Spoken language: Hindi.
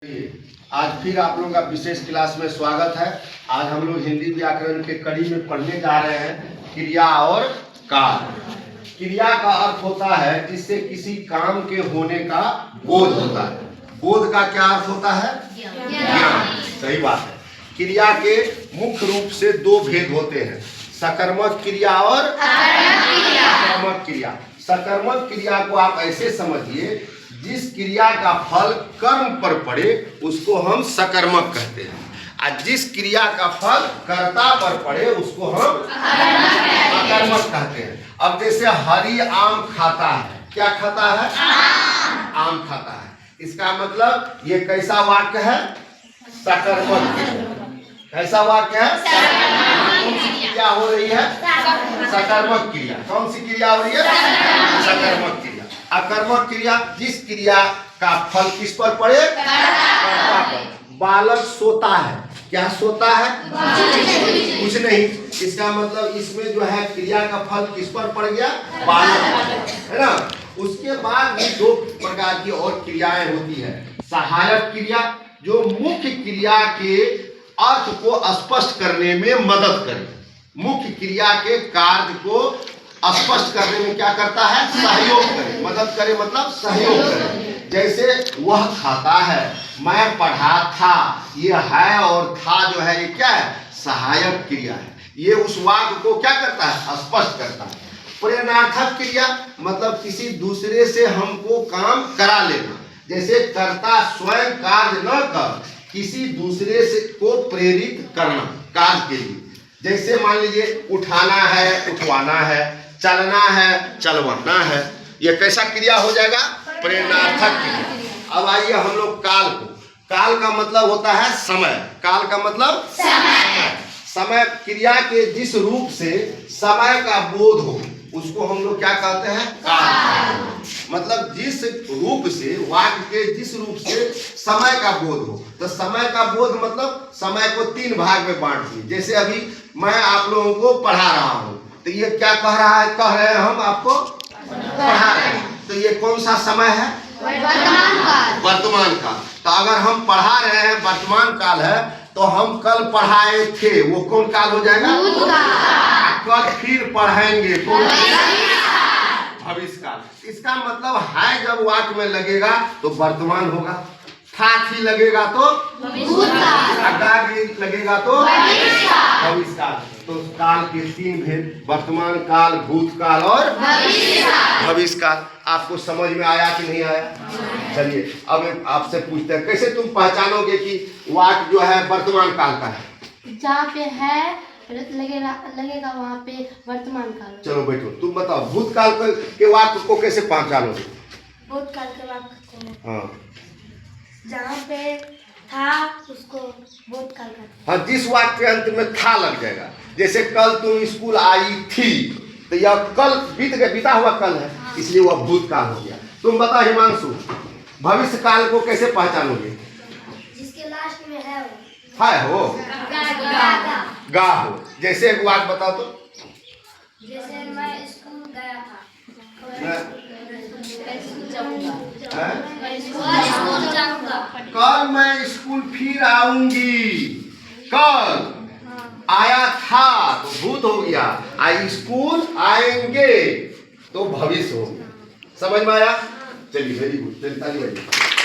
आज फिर आप लोगों का विशेष क्लास में स्वागत है। आज हम लोग हिंदी व्याकरण के कड़ी में पढ़ने जा रहे हैं क्रिया और काल। क्रिया का अर्थ होता है जिससे किसी काम के होने का बोध होता है। बोध का क्या अर्थ होता है? ज्ञान। सही बात है। क्रिया के मुख्य रूप से दो भेद होते हैं, सकर्मक क्रिया और अकर्मक क्रिया। सकर्मक क्रिया को आप ऐसे समझिए, जिस क्रिया का फल कर्म पर पड़े उसको हम सकर्मक कहते हैं, और जिस क्रिया का फल कर्ता पर पड़े उसको हम अकर्मक कहते हैं। अब जैसे हरि आम खाता है, क्या खाता है? आम खाता है। इसका मतलब ये कैसा वाक्य है? सकर्मक। कैसा वाक्य है? कौन सी क्रिया हो रही है? सकर्मक क्रिया। कौन सी क्रिया हो रही है? सकर्मक क्रिया। अकर्मक क्रिया, जिस क्रिया का फल किस पर पड़े? कर्ता पर। बालक सोता है, क्या सोता है? कुछ नहीं। इसका मतलब इसमें जो है क्रिया का फल किस पर पड़ गया? बालक, है ना। उसके बाद भी दो प्रकार की और क्रियाएं होती है। सहायक क्रिया, जो मुख्य क्रिया के अर्थ को स्पष्ट करने में मदद करे। मुख्य क्रिया के कार्य को स्पष्ट करने में क्या करता है? सहयोग करे। मदद करे मतलब सहयोग करे। जैसे वह खाता है, मैं पढ़ा था, ये है और था जो है ये क्या है? सहायक क्रिया है। ये उस वाक्य को क्या करता है? स्पष्ट करता है। प्रेरणार्थक क्रिया मतलब किसी दूसरे से हमको काम करा लेना। जैसे कर्ता स्वयं कार्य न कर किसी दूसरे से को प्रेरित करना कार्य के लिए। जैसे मान लीजिए उठाना है, उठवाना है, चलना है, चलवाना है। यह कैसा क्रिया हो जाएगा? प्रेरणार्थक क्रिया। अब आइए हम लोग काल को। काल का मतलब होता है समय। काल का मतलब समय। समय क्रिया के जिस रूप से समय का बोध हो उसको हम लोग क्या कहते हैं? काल। मतलब जिस रूप से वाक्य के जिस रूप से समय का बोध हो। तो समय का बोध मतलब समय को तीन भाग में बांट दिए। जैसे अभी मैं आप लोगों को पढ़ा रहा हूँ, तो ये क्या कह रहा है? कह रहे हैं हम आपको पढ़ा रहे हैं। तो ये कौन सा समय है? वर्तमान काल। तो अगर हम पढ़ा रहे हैं, वर्तमान काल है, तो हम कल पढ़ाए थे, वो कौन काल हो जाएगा? कल फिर पढ़ाएंगे, भविष्य काल। इसका मतलब है जब वाक्य में लगेगा तो वर्तमान होगा, था थी लगेगा तो लगेगा तो भविष्य काल। तो काल के तीन भेद, वर्तमान काल, भूतकाल और भविष्य काल। आपको समझ में आया कि नहीं आया? चलिए अब आपसे पूछते हैं, कैसे तुम पहचानोगे कि वाक्य जो है वर्तमान काल का है? जहाँ पे है लगेगा वहाँ पे वर्तमान काल। चलो बैठो, तुम बताओ भूतकाल के वाक्य को कैसे पहचानोगे? भूतकाल के वाक्य को हाँ, जहाँ पे था उसको भूतकाल का। हाँ, जिस वाक्य के अंत में था लग जाएगा। जैसे कल तुम स्कूल आई थी, तो यह कल बीता हुआ कल है, इसलिए वह भूतकाल हो गया। तुम बताओ हिमांशु, भविष्य काल को कैसे पहचानोगे? जिसके लास्ट में है वो। गा हो। जैसे एक वाक्य बताओ तो। जैसे मैं स्कूल गया था, कल मैं स्कूल फिर आऊंगी। कल आया था तो भूत हो गया, स्कूल आएंगे तो भविष्य हो गया। समझ में आया? चलिए, वेरी गुड। चलिए ताली बजाइए।